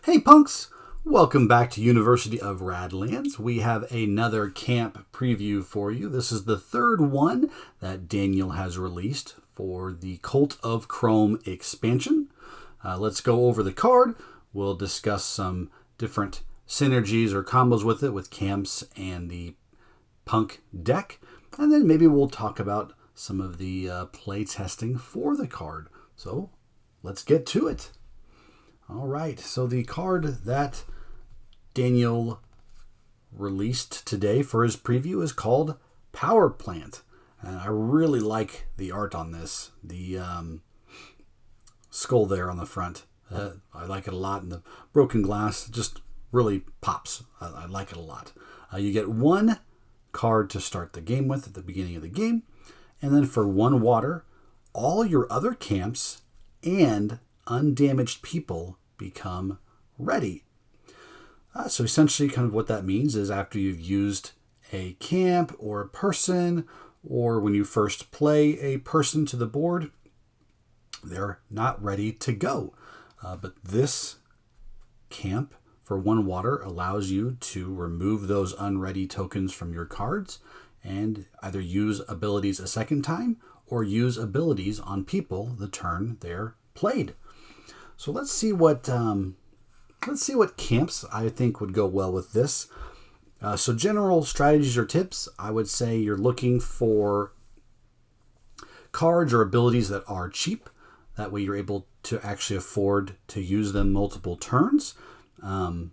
Hey punks! Welcome back to University of Radlands. We have another camp preview for you. This is the third one that Daniel has released for the Cult of Chrome expansion. Let's go over the card. We'll discuss some different synergies or combos with it with camps and the punk deck. And then maybe we'll talk about some of the playtesting for the card. So let's get to it. All right, so the card that Daniel released today for his preview is called Power Plant. And I really like the art on this. The skull there on the front. I like it a lot. And the broken glass just really pops. I like it a lot. You get one card to start the game with at the beginning of the game. And then for one water, all your other camps and undamaged people become ready. So essentially kind of what that means is after you've used a camp or a person, or when you first play a person to the board, they're not ready to go. But this camp for one water allows you to remove those unready tokens from your cards and either use abilities a second time or use abilities on people the turn they're played. So let's see what camps I think would go well with this. So general strategies or tips, I would say you're looking for cards or abilities that are cheap. That way you're able to actually afford to use them multiple turns. And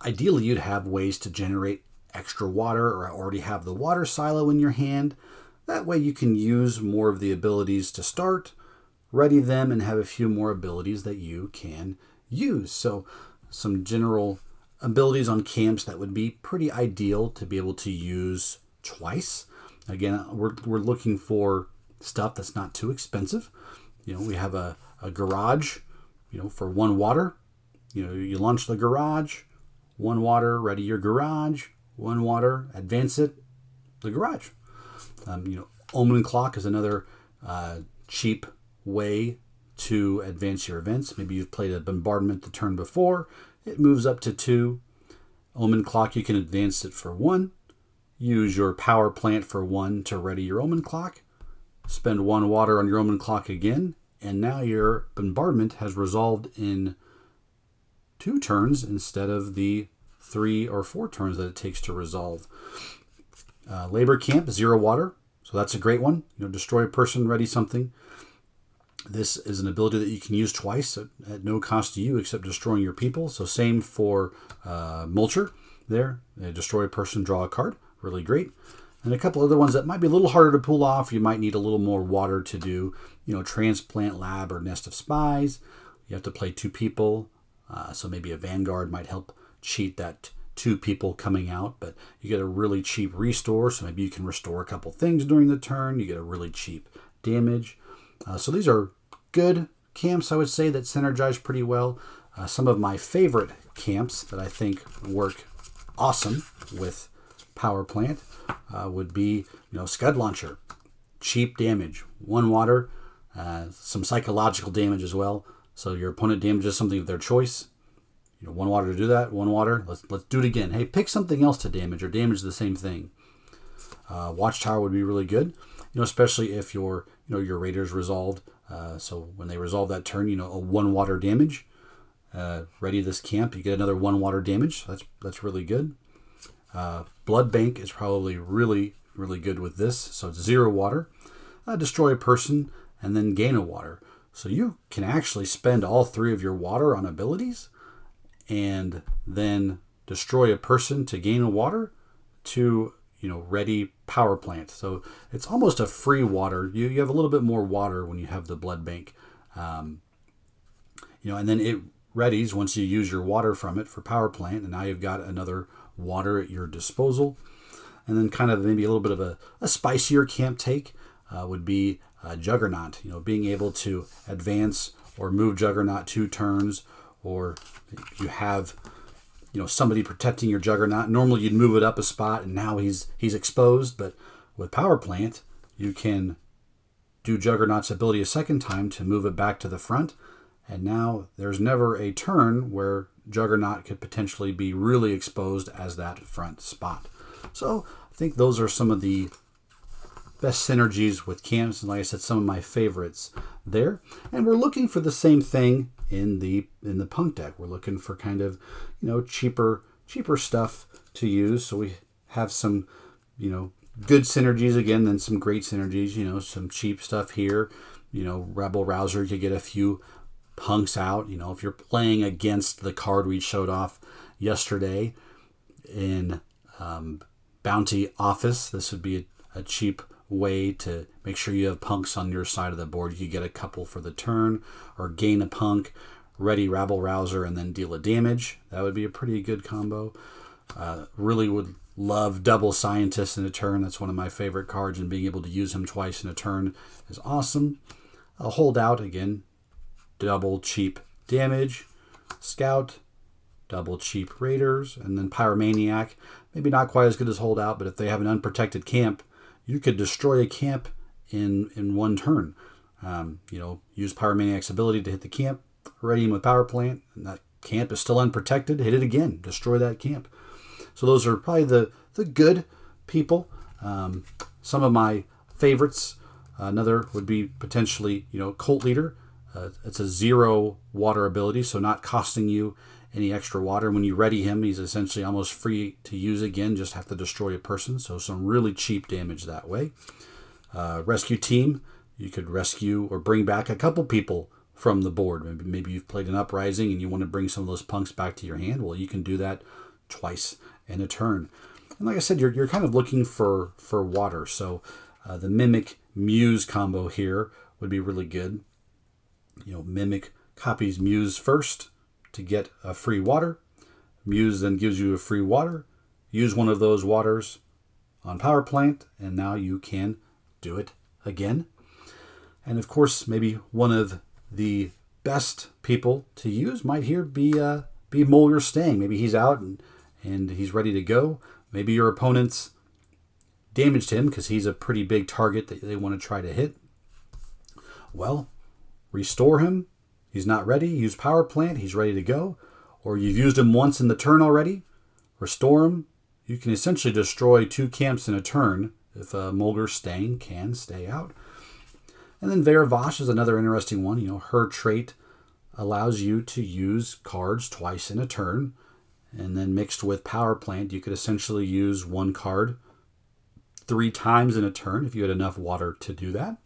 ideally you'd have ways to generate extra water or already have the water silo in your hand. That way you can use more of the abilities to start, ready them, and have a few more abilities that you can use. So some general abilities on camps that would be pretty ideal to be able to use twice. Again, we're looking for stuff that's not too expensive. We have a garage, for one water. You launch the garage, one water, ready your garage, one water, advance it, the garage. Omen Clock is another cheap way to advance your events. Maybe you've played a bombardment the turn before. It moves up to 2. Omen Clock, you can advance it for 1. Use your power plant for 1 to ready your Omen Clock. Spend 1 water on your Omen Clock again. And now your bombardment has resolved in 2 turns instead of the 3 or 4 turns that it takes to resolve. Labor Camp, 0 water. So that's a great one. Destroy a person, ready something. This is an ability that you can use twice at no cost to you except destroying your people. So same for Mulcher there. Destroy a person, draw a card. Really great. And a couple other ones that might be a little harder to pull off. You might need a little more water to do. Transplant Lab or Nest of Spies. You have to play 2 people. So maybe a Vanguard might help cheat that 2 people coming out. But you get a really cheap restore. So maybe you can restore a couple things during the turn. You get a really cheap damage. So these are good camps, I would say, that synergize pretty well. Some of my favorite camps that I think work awesome with Power Plant would be, Scud Launcher. Cheap damage. 1 water. Some psychological damage as well. So your opponent damages something of their choice. 1 water to do that. 1 water. Let's do it again. Hey, pick something else to damage or damage the same thing. Watchtower would be really good. Especially if your raiders resolved. So when they resolve that turn, a 1 water damage. Ready this camp, you get another 1 water damage. That's really good. Blood Bank is probably really, really good with this. So it's 0 water. Destroy a person and then gain a water. So you can actually spend all 3 of your water on abilities and then destroy a person to gain a water to ready Power Plant. So it's almost a free water. You have a little bit more water when you have the Blood Bank. And then it readies once you use your water from it for Power Plant, and now you've got another water at your disposal. And then kind of maybe a little bit of a spicier camp take would be Juggernaut. Being able to advance or move Juggernaut 2 turns, or you have somebody protecting your Juggernaut. Normally you'd move it up a spot and now he's exposed, but with Power Plant, you can do Juggernaut's ability a second time to move it back to the front And now there's never a turn where Juggernaut could potentially be really exposed as that front spot. So I think those are some of the best synergies with camps, and like I said, some of my favorites there. And we're looking for the same thing in the punk deck. We're looking for kind of, cheaper stuff to use. So we have some, good synergies again, then some great synergies, some cheap stuff here. Rebel Rouser, you could get a few punks out. If you're playing against the card we showed off yesterday in Bounty Office, this would be a cheap way to make sure you have punks on your side of the board. You get a couple for the turn, or gain a punk, ready Rabble Rouser, and then deal a damage. That would be a pretty good combo. Really would love Double Scientist in a turn. That's one of my favorite cards, and being able to use him twice in a turn is awesome. A Holdout, again, double cheap damage. Scout, double cheap Raiders, and then Pyromaniac. Maybe not quite as good as Holdout, but if they have an unprotected camp, you could destroy a camp in one turn. Use Pyromaniac's ability to hit the camp, ready him with Power Plant, and that camp is still unprotected. Hit it again, destroy that camp. So those are probably the good people. Some of my favorites. Another would be potentially, Cult Leader. It's a 0 water ability, so not costing you any extra water. When you ready him, he's essentially almost free to use again, just have to destroy a person. So some really cheap damage that way. Rescue Team, you could rescue or bring back a couple people from the board. Maybe you've played an Uprising and you want to bring some of those punks back to your hand. Well, you can do that twice in a turn. And like I said, you're kind of looking for water. So the Mimic Muse combo here would be really good. Mimic copies Muse first to get a free water. Muse then gives you a free water. Use one of those waters on Power Plant, and now you can do it again. And of course, maybe one of the best people to use might here be Molar Stang. Maybe he's out and he's ready to go. Maybe your opponent's damaged him because he's a pretty big target that they want to try to hit. Well, restore him. He's not ready. Use Power Plant. He's ready to go. Or you've used him once in the turn already. Restore him. You can essentially destroy 2 camps in a turn if Molar Stang can stay out. And then Vera Vosh is another interesting one. Her trait allows you to use cards twice in a turn. And then mixed with Power Plant, you could essentially use one card 3 times in a turn if you had enough water to do that.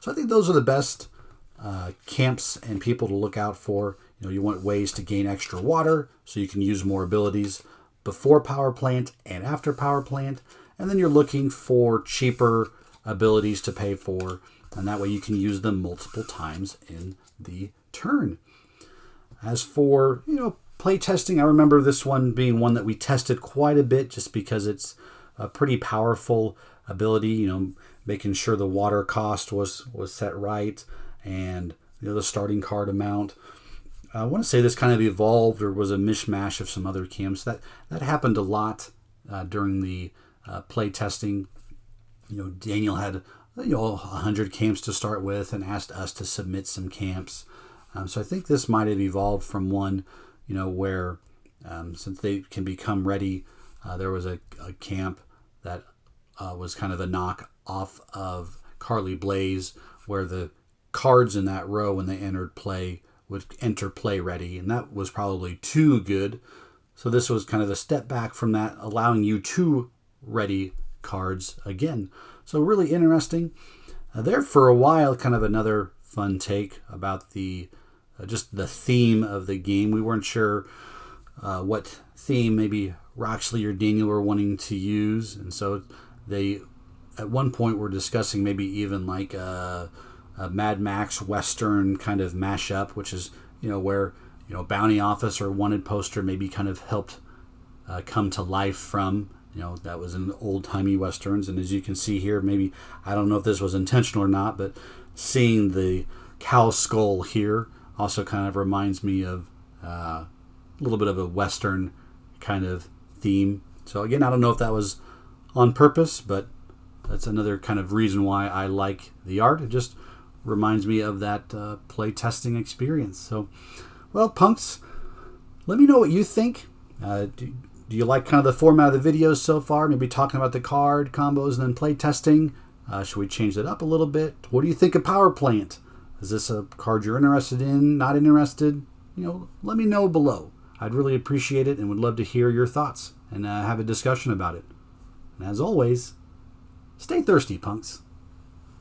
So I think those are the best camps and people to look out for. You want ways to gain extra water so you can use more abilities before Power Plant and after Power Plant. And then you're looking for cheaper abilities to pay for, and that way you can use them multiple times in the turn. As for, playtesting, I remember this one being one that we tested quite a bit just because it's a pretty powerful ability, making sure the water cost was set right, and the starting card amount. I want to say this kind of evolved or was a mishmash of some other camps. That happened a lot during the playtesting. Daniel had 100 camps to start with and asked us to submit some camps. So I think this might have evolved from one, where since they can become ready, there was a camp that was kind of a knock off of Carly Blaze, where the cards in that row when they entered play would enter play ready, and that was probably too good. So this was kind of a step back from that, allowing you to ready cards again. So really interesting. There for a while, kind of another fun take about the just the theme of the game. We weren't sure what theme maybe Roxley or Daniel were wanting to use, and so they at one point were discussing maybe even like a Mad Max Western kind of mashup, which is where Bounty Office or Wanted poster maybe kind of helped come to life from. That was in old-timey Westerns. And as you can see here, maybe, I don't know if this was intentional or not, but seeing the cow skull here also kind of reminds me of a little bit of a Western kind of theme. So again, I don't know if that was on purpose, but that's another kind of reason why I like the art. It just reminds me of that playtesting experience. So, well, punks, let me know what you think. Do you like kind of the format of the videos so far? Maybe talking about the card combos and then playtesting. Should we change that up a little bit? What do you think of Power Plant? Is this a card you're interested in? Not interested? Let me know below. I'd really appreciate it and would love to hear your thoughts and have a discussion about it. And as always, stay thirsty, punks.